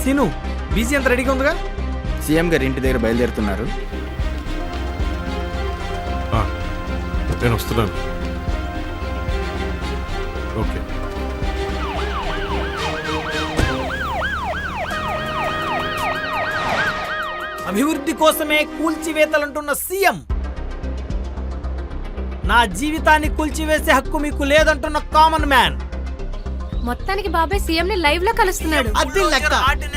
Scene BC అంత రెడీగా ఉందిగా? సీఎం గారి ఇంటి దగ్గర బయలుదేరుతున్నారు. నేను వస్తున్నాను. ఓకే. అభివృద్ధి కోసమే కూల్చివేతలంటున్న సీఎం, నా జీవితాన్ని కూల్చివేసే హక్కు మీకు లేదంటున్న కామన్ మ్యాన్. మొత్తానికి బాబాయ్ సీఎం ని లైవ్ లో కలుస్తున్నాడు. అది లెక్క.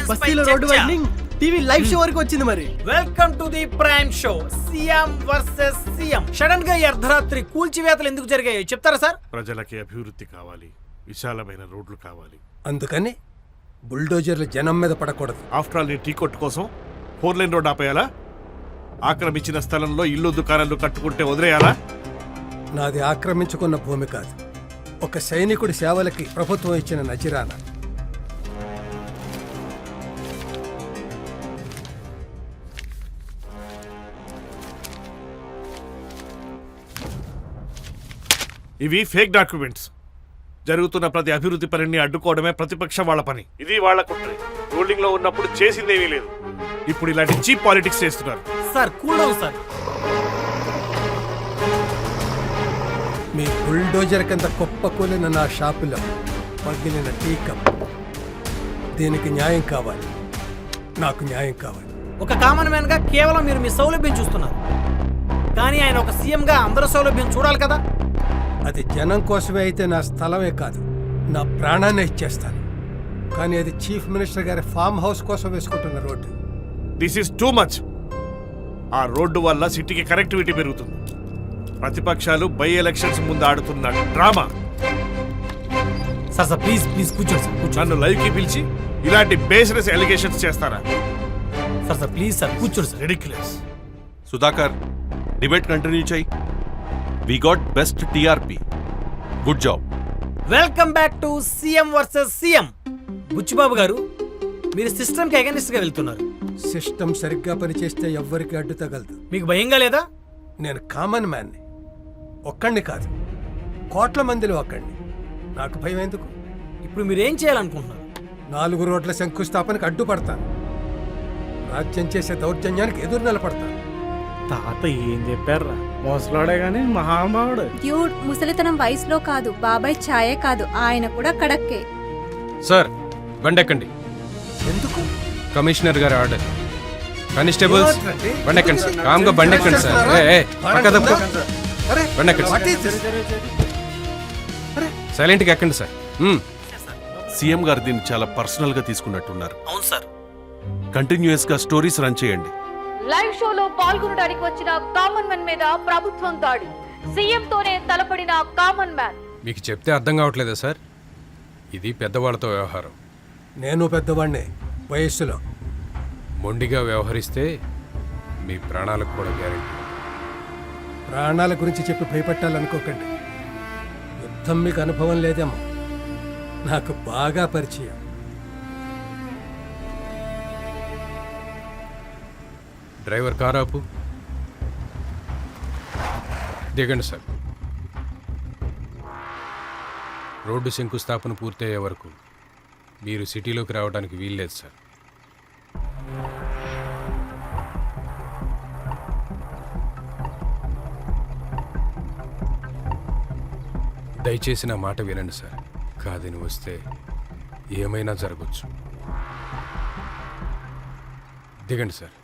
బస్తీలో road winding TV live show వరకు వచ్చింది. మరి welcome to the prime show, CM versus CM. Sudden గా ఈ అర్ధరాత్రి కూల్చివేతలు ఎందుకు జరిగాయో చెప్తారా సార్? ప్రజలకి అభివృద్ధి కావాలి, విశాలమైన రోడ్లు కావాలి. అందుకని బుల్డోజర్లు జనం మీద పడకూడదు. ఆఫ్టర్ ఆల్ నీ టీ కొట్టు కోసం 4 లైన్ రోడ్ ఆపేయాలా? ఆక్రమించిన స్థలంలో ఇల్లు దుకాణాలు కట్టుకుంటే వదిలేయాలా? నాది ఆక్రమించుకున్న భూమి కాదు, ఒక సైనికుడి సేవలకి ప్రభుత్వం ఇచ్చిన నజిరానా. ఇవి ఫేక్ డాక్యుమెంట్స్. జరుగుతున్న ప్రతి అభివృద్ధి పనిని అడ్డుకోవడమే ప్రతిపక్షం వాళ్ళ పని. ఇది వాళ్ళ కుట్రే. రూలింగ్ లో ఉన్నప్పుడు చేసిందేమీ లేదు, ఇప్పుడు ఇలాంటి చీప్ పాలిటిక్స్ చేస్తున్నారు. Sir cool down sir. మీ బుల్డోజర్ కింద కుప్పకూలిన నా షాపులో పగిలిన టీ కప్, దీనికి న్యాయం కావాలి, నాకు న్యాయం కావాలి. ఒక కామన్ మ్యాన్ గా కేవలం మీరు మీ సౌలభ్యం చూస్తున్నారు, కానీ ఆయన ఒక సీఎం గా అందరి సౌలభ్యం చూడాలి కదా. అది జనం కోసమే అయితే నా స్థలమే కాదు, నా ప్రాణాన్ని ఇచ్చేస్తాను. కానీ అది చీఫ్ మినిస్టర్ గారి ఫామ్ హౌస్ కోసం వేసుకుంటున్న road. This is too much. ఆ రోడ్డు వల్ల సిటీకి కనెక్టివిటీ పెరుగుతుంది. ప్రతిపక్షాలు బై ఎలక్షన్స్ ముందు ఆడుతున్న drama. Sir sir please please కూర్చోండి సార్, కూర్చోండి. నన్ను లైవ్ కి పిలిచి ఇలాంటి బేస్లెస్ ఎలిగేషన్స్ చేస్తారా? సార్ సార్ ప్లీజ్ సార్ కూర్చోండి sir. Ridiculous. Sudhakar, debate continue చేయి. We got best TRP. Good job. Welcome back to CM versus CM. Buchibabu గారు, మీరు సిస్టమ్ కి అగైనెస్ట్ గా వెళ్తున్నారు. సిస్టమ్ సరిగ్గా పనిచేస్తే ఎవ్వరికి అడ్డు తగలదు. మీకు భయంగా లేదా? నేను కామన్ మ్యాన్ని, ఒక్కడిని కాదు, కోట్ల మందిలో ఒక్కడిని. నాకు భయం ఎందుకు? ఇప్పుడు మీరు ఏం చేయాలనుకుంటున్నారు? 4 రోడ్ల శంకుస్థాపనకు అడ్డుపడతాను. రాజ్యం చేసే దౌర్జన్యానికి ఎదురు నిలబడతాను. తాత ఏం చెప్పారా? మోసలాడే గాని మహామావుడు. డ్యూడ్, ముసలితనం వయసులో కాదు, బాబాయ్ ఛాయే కాదు, ఆయన కూడా కడక్కే. సార్ బండెక్కండి. ఎందుకు? కమిషనర్ గారి ఆర్డర్. Constables బండెక్కండి sir. కామ్గా బండెక్కండి సార్. బండెక్కండి. సైలెంట్గా ఎక్కండి సార్. సీఎం గారు దీన్ని చాలా పర్సనల్ గా తీసుకున్నట్టున్నారు. అవును సార్. కంటిన్యూస్ గా స్టోరీస్ రన్ చేయండి. లైవ్ షోలో పాల్గొనడానికి వచ్చిన కామన్ మ్యాన్ మీద ప్రభుత్వం దాడి. సీఎం తోనే తలపడిన కామన్ మ్యాన్. మీకు చెప్తే అర్థం కావట్లేదా సార్? ఇది పెద్దవాళ్లతో వ్యవహారం. నేను పెద్దవాడినే వయస్సులో. మొండిగా వ్యవహరిస్తే మీ ప్రాణాలకు కూడా గ్యారెంటీ. ప్రాణాల గురించి చెప్పి భయపెట్టాలనుకోకండి. యుద్ధం మీకు అనుభవం లేదేమో, నాకు బాగా పరిచయం. డ్రైవర్ కారు ఆపు. దిగండి సార్. రోడ్డు శంకుస్థాపన పూర్తయ్యే వరకు మీరు సిటీలోకి రావడానికి వీల్లేదు సార్. దయచేసి నా మాట వినండి సార్. కాదని వస్తే ఏమైనా జరగచ్చు. దిగండి సార్.